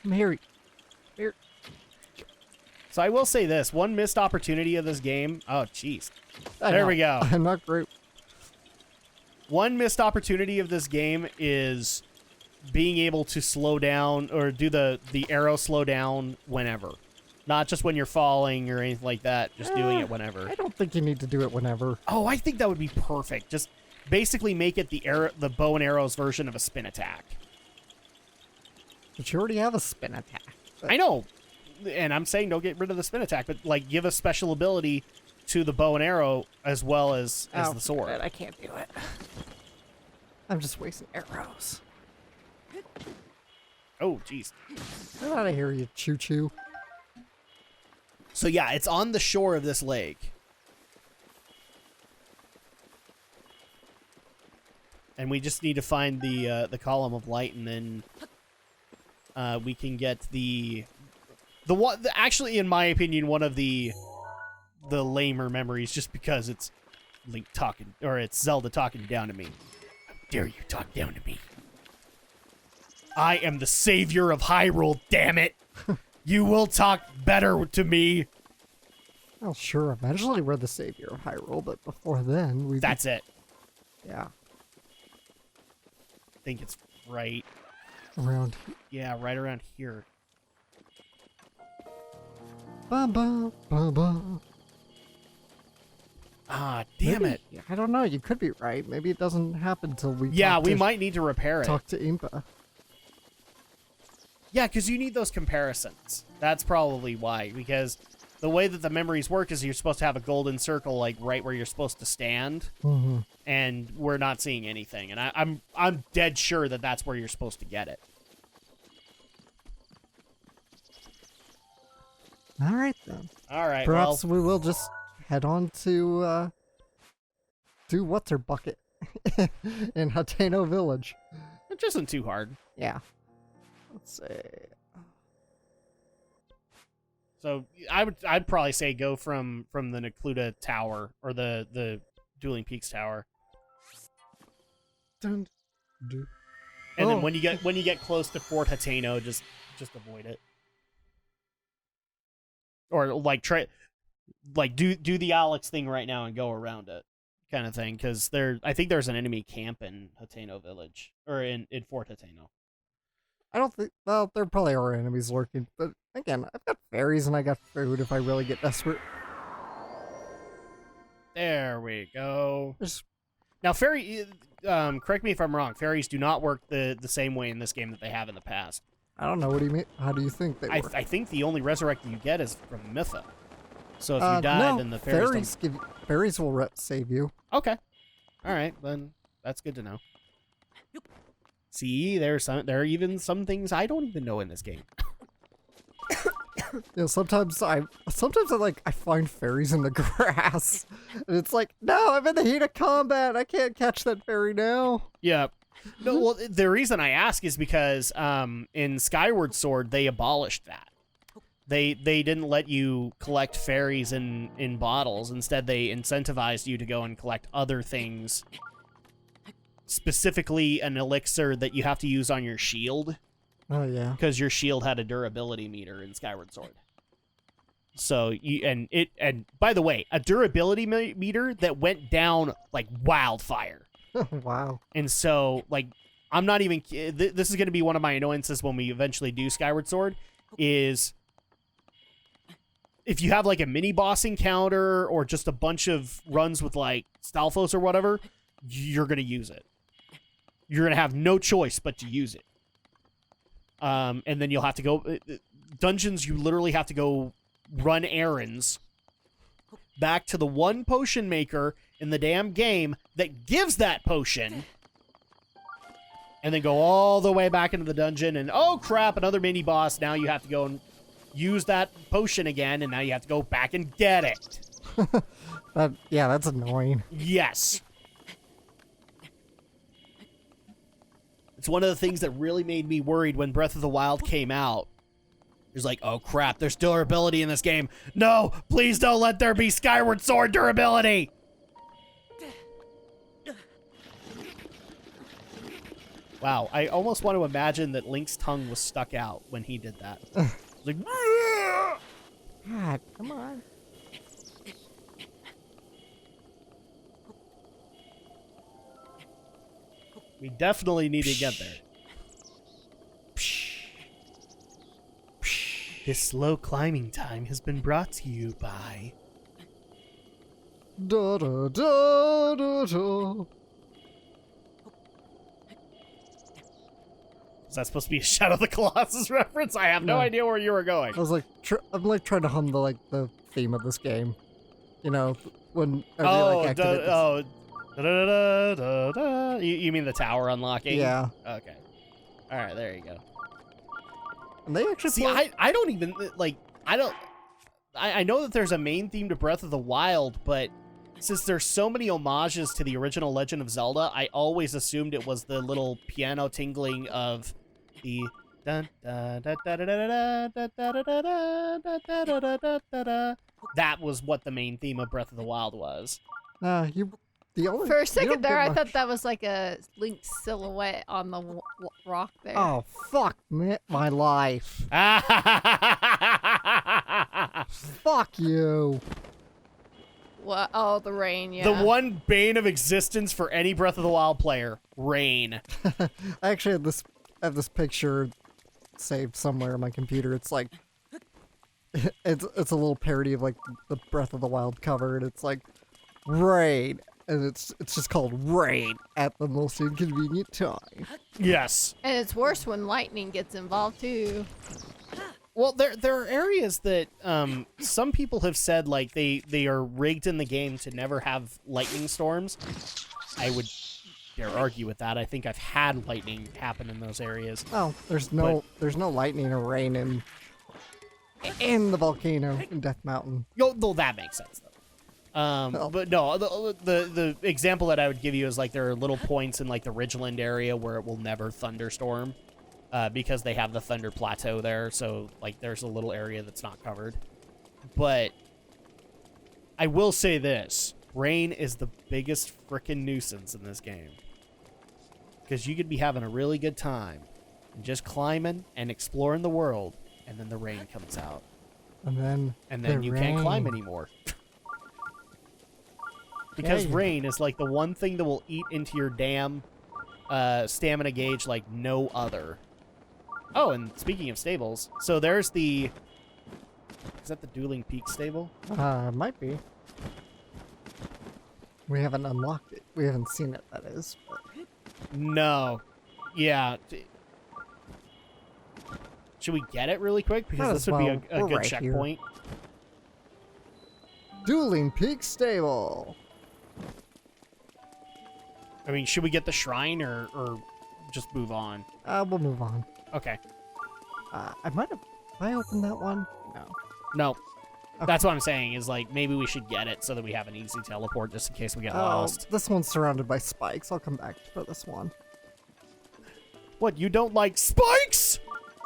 I'm here. Here. So I will say this. One missed opportunity of this game. Oh, jeez. I There know. we go. I'm not great. One missed opportunity of this game is being able to slow down or do the arrow slow down whenever. Not just when you're falling or anything like that. Just doing it whenever. I don't think you need to do it whenever. Oh, I think that would be perfect. Just basically make it the bow and arrows version of a spin attack. But you already have a spin attack. I know. And I'm saying don't get rid of the spin attack, but like give a special ability to the bow and arrow as well as the sword. I can't do it. I'm just wasting arrows. Oh, jeez. Get out of here, you choo-choo. So yeah, it's on the shore of this lake. And we just need to find the column of light, and then we can get the one. Actually, in my opinion, one of the lamer memories, just because it's Link talking, or it's Zelda talking down to me. How dare you talk down to me? I am the savior of Hyrule. Damn it! You will talk better to me. Well, sure. Eventually, we're the savior of Hyrule, but before then, we. That's it. Yeah. I think it's right. Around. Yeah, right around here. Ba ba ba ba. Ah, damn Maybe, it. I don't know. You could be right. Maybe it doesn't happen till we. Yeah, talk we to, might need to repair it. talk to Impa. Yeah, because you need those comparisons. That's probably why. Because the way that the memories work is you're supposed to have a golden circle, like right where you're supposed to stand, and we're not seeing anything. And I'm dead sure that that's where you're supposed to get it. All right then. All right. Perhaps we will just head on to do what's her bucket in Hateno Village. It isn't too hard. Yeah. Let's see. So I'd probably say go from the Necluda Tower or the Dueling Peaks Tower. Dun, And then when you get close to Fort Hateno, just avoid it. Or like do the Alex thing right now and go around it, kind of thing. Because I think there's an enemy camp in Hateno Village or in Fort Hateno. I don't think. Well, there probably are enemies lurking, but again, I've got fairies and I got food if I really get desperate. There we go. Now, fairy. Correct me if I'm wrong. Fairies do not work the same way in this game that they have in the past. I don't know. What do you mean? How do you think they work? I think the only resurrecting you get is from Mytha. So if you die, no, then the fairies fairies will save you. Okay. All right, then that's good to know. See, there are even some things I don't even know in this game. You know, sometimes I find fairies in the grass, and it's like, no, I'm in the heat of combat. I can't catch that fairy now. Yeah. No, well, the reason I ask is because in Skyward Sword they abolished that. They didn't let you collect fairies in bottles. Instead, they incentivized you to go and collect other things. Specifically, an elixir that you have to use on your shield. Oh yeah. Because your shield had a durability meter in Skyward Sword. So and by the way, a durability meter that went down like wildfire. Wow. And so like I'm not even. This is going to be one of my annoyances when we eventually do Skyward Sword. Is if you have like a mini boss encounter or just a bunch of runs with like Stalfos or whatever, you're going to use it. You're going to have no choice but to use it. And then you'll have to go... Dungeons, you literally have to go run errands back to the one potion maker in the damn game that gives that potion, and then go all the way back into the dungeon, and oh crap, another mini-boss. Now you have to go and use that potion again, and now you have to go back and get it. Yeah, that's annoying. Yes. It's one of the things that really made me worried when Breath of the Wild came out. It was like, oh crap, there's durability in this game. No, please don't let there be Skyward Sword durability. Wow, I almost want to imagine that Link's tongue was stuck out when he did that. Like, God, come on. we definitely need to get there. This slow climbing time has been brought to you by... Da da da da da. Is that supposed to be a Shadow of the Colossus reference? I have no idea where you were going. I was like, I'm like trying to hum the theme of this game. You know, when activate this. Da, da, da, da, da. You mean the tower unlocking? Yeah. Okay. All right, there you go. And they actually See, I don't even like I know that there's a main theme to Breath of the Wild, but since there's so many homages to the original Legend of Zelda, I always assumed it was the little piano tingling of the dun da da da da da da da da da da da da da da. That was what the main theme of Breath of the Wild was. For a second there, I thought that was like a Link silhouette on the rock there. Oh, fuck my life. Fuck you. What? Oh, the rain, yeah. The one bane of existence for any Breath of the Wild player, rain. I actually have this picture saved somewhere on my computer. It's like it's a little parody of like the Breath of the Wild cover, and it's like rain. And it's just called rain at the most inconvenient time. Yes. And it's worse when lightning gets involved too. Well, there are areas that some people have said like they are rigged in the game to never have lightning storms. I would dare argue with that. I think I've had lightning happen in those areas. Oh, there's no lightning or rain in the volcano in Death Mountain. No, that makes sense though. But no, the example that I would give you is like there are little points in like the Ridgeland area where it will never thunderstorm, because they have the Thunder Plateau there. So like there's a little area that's not covered. But I will say this: rain is the biggest frickin' nuisance in this game, because you could be having a really good time and just climbing and exploring the world, and then the rain comes out, and then you can't climb anymore. Because rain is like the one thing that will eat into your damn stamina gauge like no other. Oh, and speaking of stables, so there's the... Is that the Dueling Peak stable? Might be. We haven't unlocked it. We haven't seen it, that is. But... No. Yeah. Should we get it really quick? Because this would be a good checkpoint. Dueling Peak stable. I mean, should we get the shrine or just move on? We'll move on. Okay. Have I opened that one? No. Okay. That's what I'm saying, is like maybe we should get it so that we have an easy teleport just in case we get lost. This one's surrounded by spikes. I'll come back for this one. What, you don't like spikes?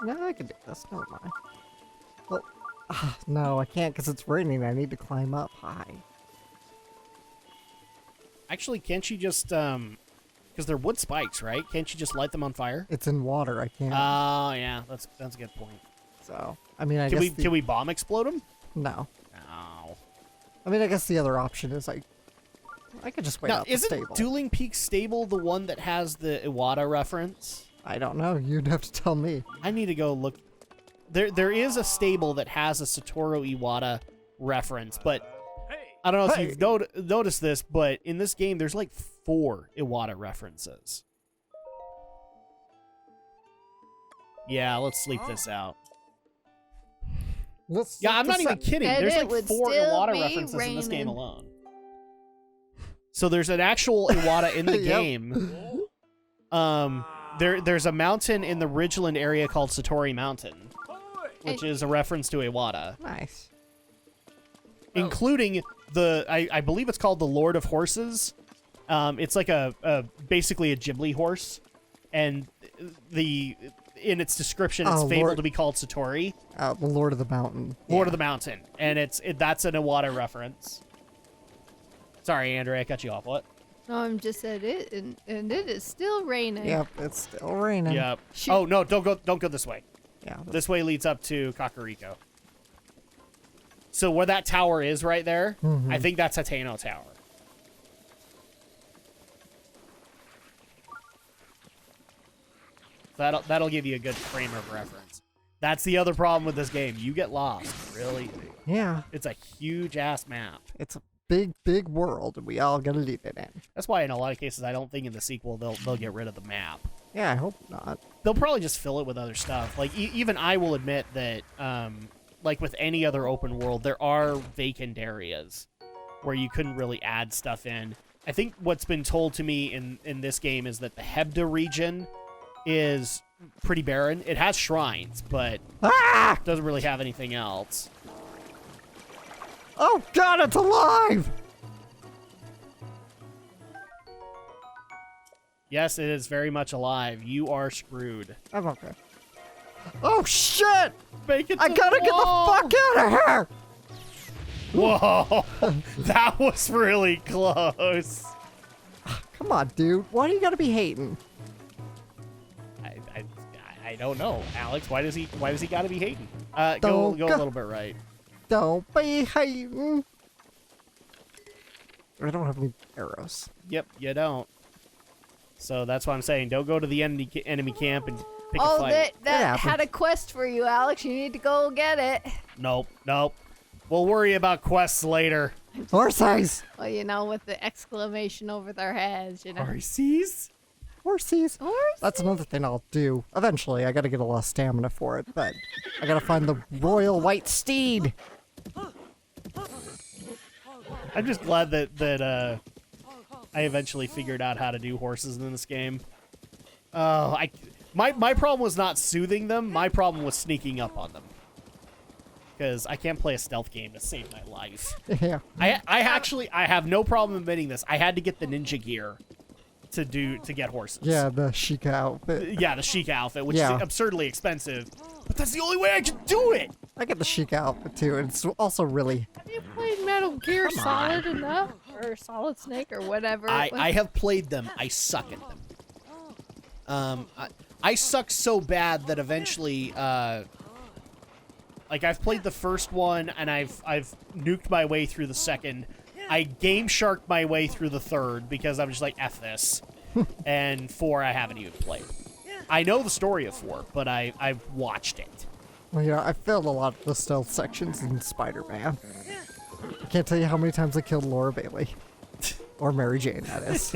No, I can do this. Never mind. Well, no, I can't because it's raining. I need to climb up high. Actually, can't you just, because they're wood spikes, right? Can't you just light them on fire? It's in water. I can't. Oh, yeah, that's a good point. So, I mean, I guess can we bomb explode them? No. No. I mean, I guess the other option is I could just wait out the stable. Isn't Dueling Peak stable the one that has the Iwata reference? I don't know. You'd have to tell me. I need to go look. There is a stable that has a Satoru Iwata reference, but I don't know if you've noticed this, but in this game, there's like 4 Iwata references. Yeah, let's sleep this out. I'm not even kidding. And there's like 4 Iwata references in this game alone. So there's an actual Iwata in the game. There's a mountain in the Ridgeland area called Satori Mountain, which is a reference to Iwata. Nice. Including I believe it's called the Lord of Horses. It's like basically a Ghibli horse, and in its description it's fabled to be called Satori. The Lord of the Mountain. Lord of the Mountain, and that's an Iwata reference. Sorry, Andrew, I cut you off. What? No, I'm just at it, and it is still raining. Yep, it's still raining. Yep. Shoot. Oh no, don't go this way. Yeah. This way leads up to Kakariko. So where that tower is right there, I think that's Hateno Tower. That'll give you a good frame of reference. That's the other problem with this game. You get lost really easy. Yeah. It's a huge ass map. It's a big, big world, and we all gotta leave it in. That's why in a lot of cases I don't think in the sequel they'll get rid of the map. Yeah, I hope not. They'll probably just fill it with other stuff. Like even I will admit that like with any other open world, there are vacant areas where you couldn't really add stuff in. I think what's been told to me in this game is that the Hebda region is pretty barren. It has shrines, but doesn't really have anything else. Oh god, it's alive! Yes, it is very much alive. You are screwed. I'm okay. Oh shit! Make it I to gotta the get the wall! fuck out of here! Whoa! That was really close. Come on, dude. Why do you gotta be hating? I don't know, Alex. Why does he gotta be hating? Go Don't a go- little bit right. Don't be hating. I don't have any arrows. Yep, you don't. So that's why I'm saying don't go to the enemy camp and pick a Oh, fight. that happens. had a quest for you, Alex. You need to go get it. Nope. We'll worry about quests later. Horses! Well, you know, with the exclamation over their heads, you know. RCs? Horses! Horse? That's another thing I'll do. Eventually, I gotta get a lot of stamina for it, but I gotta find the royal white steed. I'm just glad that I eventually figured out how to do horses in this game. My problem was not soothing them. My problem was sneaking up on them. Because I can't play a stealth game to save my life. Yeah. I have no problem admitting this. I had to get the ninja gear to get horses. Yeah, the Sheikah outfit. Yeah, the Sheikah outfit, which Yeah. is absurdly expensive. But that's the only way I can do it. I get the Sheikah outfit too, and it's also really... Have you played Metal Gear Solid enough? Or Solid Snake or whatever? I have played them. I suck at them. I suck so bad that eventually, like I've played the first one and I've nuked my way through the second. I Game Sharked my way through the third because I'm just like, F this. And 4 I haven't even played. I know the story of 4, but I've watched it. Well, you know, I failed a lot of the stealth sections in Spider-Man. I can't tell you how many times I killed Laura Bailey. Or Mary Jane, that is.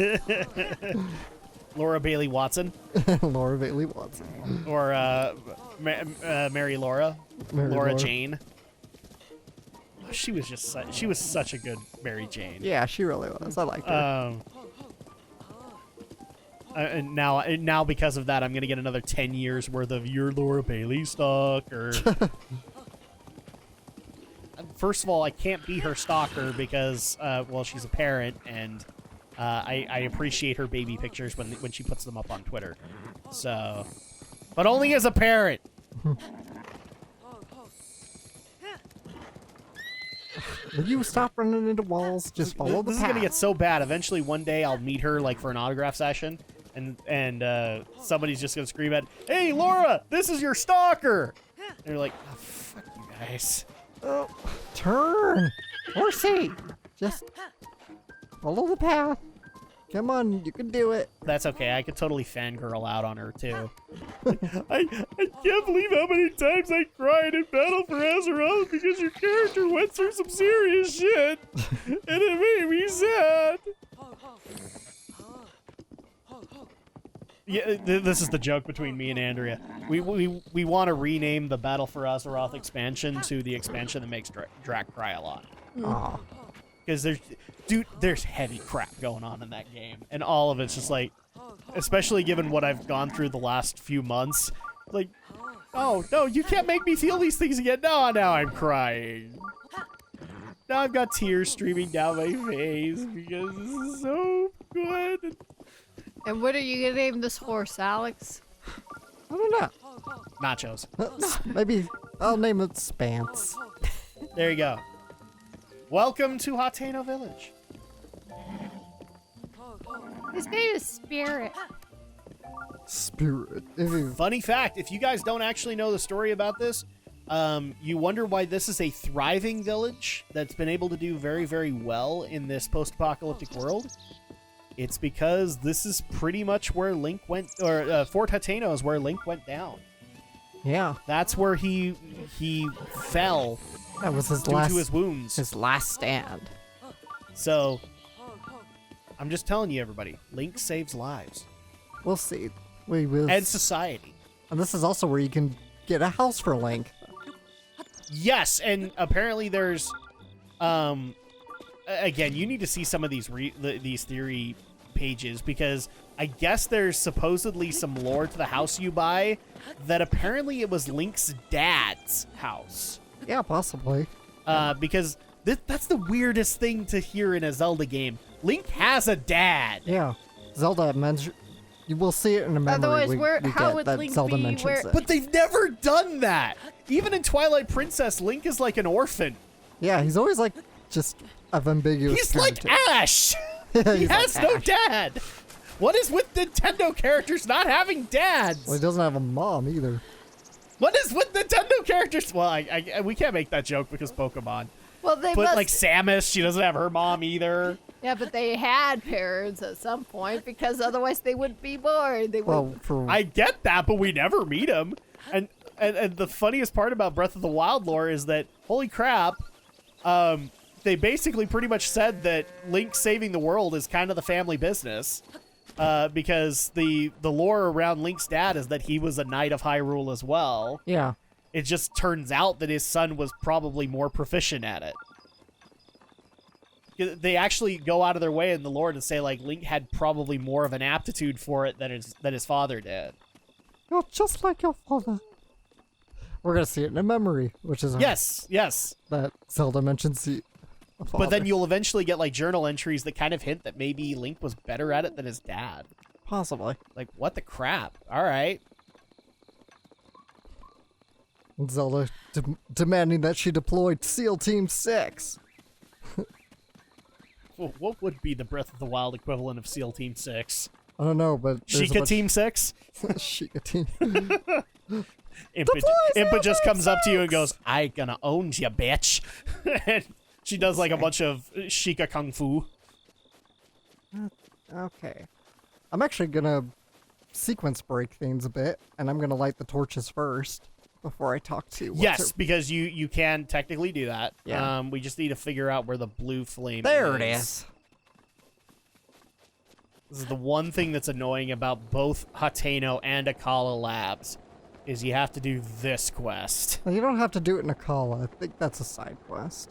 Laura Bailey Watson Laura Bailey Watson. or Mary Laura, Mary Laura Laura. Jane. She was just she was such a good Mary Jane. Yeah, she really was. I liked her. And now because of that, I'm gonna get another 10 years worth of your Laura Bailey stalker. First of all, I can't be her stalker because, well, she's a parent, and I appreciate her baby pictures when she puts them up on Twitter. So, but only as a parent. Will you stop running into walls? Just follow the This is path. gonna get so bad. Eventually, one day, I'll meet her like for an autograph session, and somebody's just gonna scream at, "Hey, Laura, this is your stalker!" And they're like, oh, "Fuck you guys." Oh, turn! Horsey! Just follow the path. Come on, you can do it. That's okay. I could totally fangirl out on her too. I can't believe how many times I cried in Battle for Azeroth because your character went through some serious shit, and it made me sad. Yeah, this is the joke between me and Andrea. We want to rename the Battle for Azeroth expansion to the expansion that makes Drak cry a lot. Aw. Because there's heavy crap going on in that game, and all of it's just like, especially given what I've gone through the last few months, like, oh no, you can't make me feel these things again. No, now I'm crying. Now I've got tears streaming down my face because this is so good. And what are you gonna name this horse, Alex? I don't know. Nachos. Maybe I'll name it Spance. There you go. Welcome to Hateno Village. His name is Spirit. Spirit. Funny fact, if you guys don't actually know the story about this, you wonder why this is a thriving village that's been able to do very, very well in this post-apocalyptic world. It's because this is pretty much where Link went, or Fort Hateno is where Link went down. Yeah. That's where he fell That was his due last to his wounds. his last stand. So, I'm just telling you, everybody, Link saves lives. We'll see. We will. And society. And this is also where you can get a house for Link. Yes, and apparently there's, again, you need to see some of these these theory pages, because I guess there's supposedly some lore to the house you buy that apparently it was Link's dad's house. Yeah, possibly. Because that's the weirdest thing to hear in a Zelda game. Link has a dad. Yeah. Zelda mentions. You will see it in a memory. Otherwise, how get would that Link Zelda be mentions where- it. But they've never done that. Even in Twilight Princess, Link is like an orphan. Yeah, he's always like just of ambiguous. He's like character. Ash. He's He like has no Ash. dad. What is with Nintendo characters not having dads? Well, he doesn't have a mom either. What is with Nintendo characters? Well, we can't make that joke because Pokemon. Well, they But must. like Samus, she doesn't have her mom either. Yeah, but they had parents at some point because otherwise they wouldn't be born. They Well, would. for I get that, but we never meet him. And the funniest part about Breath of the Wild lore is that, holy crap, they basically pretty much said that Link saving the world is kind of the family business. Because the lore around Link's dad is that he was a Knight of Hyrule as well. yeah, It just turns out that his son was probably more proficient at it. They actually go out of their way in the lore to say like Link had probably more of an aptitude for it than his father did. you're just like your father. We're gonna see it in a memory, which is Yes. that Zelda mentions the. But then you'll eventually get like journal entries that kind of hint that maybe Link was better at it than his dad. possibly. Like, what the crap? All right. And Zelda demanding that she deployed SEAL Team 6. Well, what would be the Breath of the Wild equivalent of SEAL Team 6? I don't know, but there's a Sheikah bunch- Team 6? Sheikah Team. Impa just comes up to you and goes, I gonna own ya, bitch. And she does like a bunch of Sheikah Kung Fu. Okay. I'm actually gonna sequence break things a bit, and I'm gonna light the torches first before I talk to you. Yes, because you can technically do that. Yeah. We just need to figure out where the blue flame There it is. This is the one thing that's annoying about both Hateno and Akala Labs, is you have to do this quest. Well, you don't have to do it in Akala. I think that's a side quest.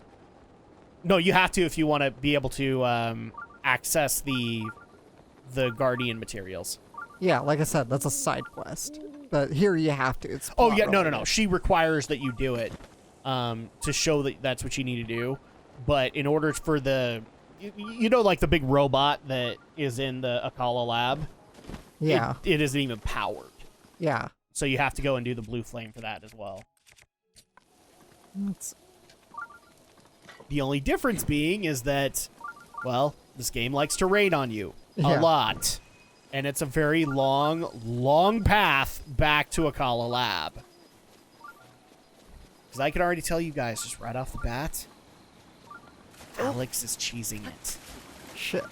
No, you have to if you want to be able to access the Guardian materials. Yeah, like I said, that's a side quest. But here you have to. It's Oh plot yeah, no. related. She requires that you do it to show that that's what you need to do. But in order for the, you know, like the big robot that is in the Akala lab, Yeah, it isn't even powered. yeah. So you have to go and do the blue flame for that as well. It's, The only difference being is that, well, this game likes to rain on you a Yeah. lot. And it's a very long path back to Akala Lab. Because I can already tell you guys, just right off the bat, Alex is cheesing it. shit.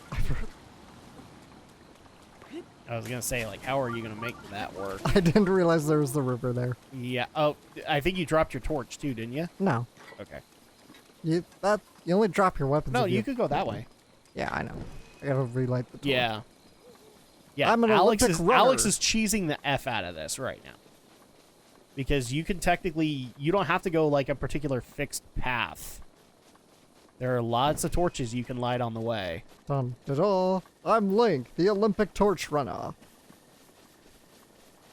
I was going to say, like, how are you going to make that work? I didn't realize there was the river there. Yeah. Oh, I think you dropped your torch, too, didn't you? No. Okay. You only drop your weapons. No, if you could go that way. Yeah, I know. I gotta relight the torch. Yeah. Yeah, I'm an Alex Olympic is runner. cheesing the F out of this right now. Because you can technically, you don't have to go like a particular fixed path. There are lots of torches you can light on the way. Dun, da-da. I'm Link, the Olympic torch runner.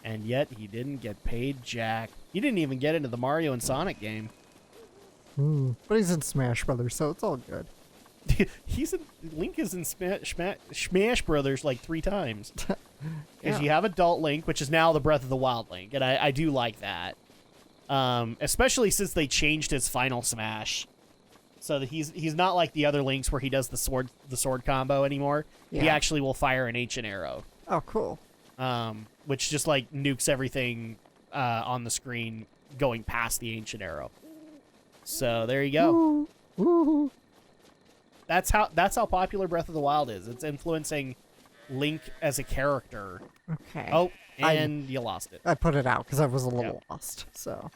And yet he didn't get paid jack. He didn't even get into the Mario and Sonic game. But he's in Smash Brothers, so it's all good. Link is in Smash Brothers like 3 times. Because Yeah. you have Adult Link, which is now the Breath of the Wild Link, and I do like that. Especially since they changed his final Smash so that he's not like the other Links where he does the sword combo anymore. He Yeah. actually will fire an ancient arrow, Oh, cool. which just like nukes everything on the screen going past the ancient arrow. So there you go. Woo. Woo. That's how popular Breath of the Wild is. It's influencing Link as a character. Okay. Oh, and you lost it. I put it out because I was a little lost. So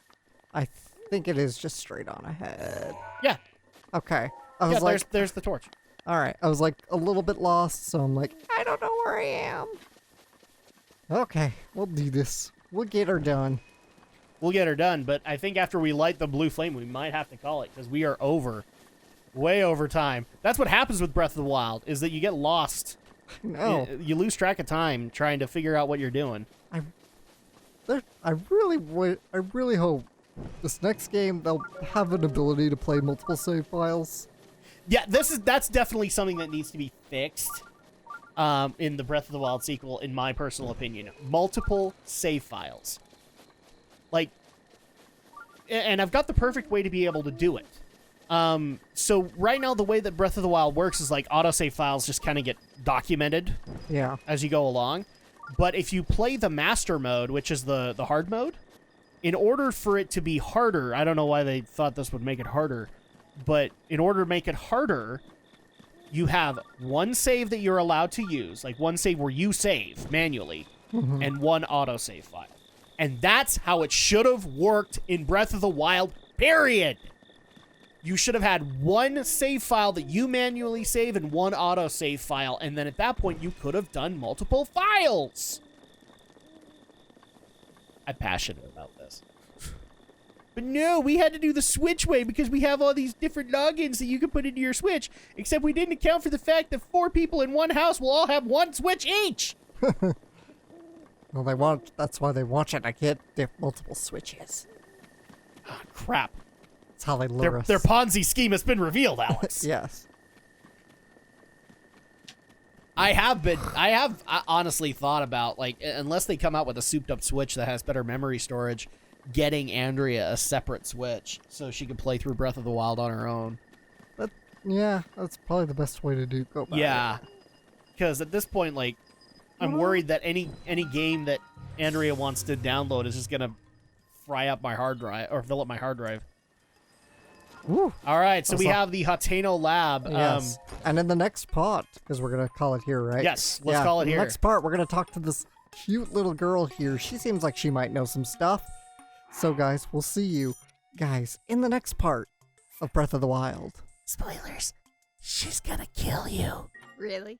I think it is just straight on ahead. Yeah. Okay. I was Yeah, like, there's the torch. all right. I was like a little bit lost, so I'm like, I don't know where I am. Okay, we'll do this. We'll get her done. We'll get her done, but I think after we light the blue flame, we might have to call it because we are way over time. That's what happens with Breath of the Wild, is that you get lost. No, You lose track of time trying to figure out what you're doing. I really hope this next game they'll have an ability to play multiple save files. Yeah, that's definitely something that needs to be fixed in the Breath of the Wild sequel, in my personal opinion. Multiple save files. Like, and I've got the perfect way to be able to do it. So right now, the way that Breath of the Wild works is like autosave files just kind of get documented Yeah. as you go along. But if you play the master mode, which is the hard mode, in order for it to be harder, I don't know why they thought this would make it harder, but in order to make it harder, you have one save that you're allowed to use, like one save where you save manually, and one autosave file. And that's how it should have worked in Breath of the Wild, period. You should have had one save file that you manually save and one autosave file, and then at that point, you could have done multiple files. I'm passionate about this. But no, we had to do the Switch way because we have all these different logins that you can put into your Switch, except we didn't account for the fact that 4 people in one house will all have one Switch each. Well, that's why they want you to get multiple switches. Oh, crap. That's how they lure us. Their Ponzi scheme has been revealed, Alex. Yes. I have honestly thought about, like, unless they come out with a souped up Switch that has better memory storage, getting Andrea a separate Switch so she can play through Breath of the Wild on her own. Yeah, that's probably the best way to go about it. Yeah. Because at this point, like, I'm worried that any game that Andrea wants to download is just going to fry up my hard drive, or fill up my hard drive. Woo. All right, so That's we a- have the Hateno Lab. Yes. And in the next part, because we're going to call it here, right? Yes, let's call it in here. the next part, we're going to talk to this cute little girl here. She seems like she might know some stuff. So, guys, we'll see you, guys, in the next part of Breath of the Wild. Spoilers. She's going to kill you. Really?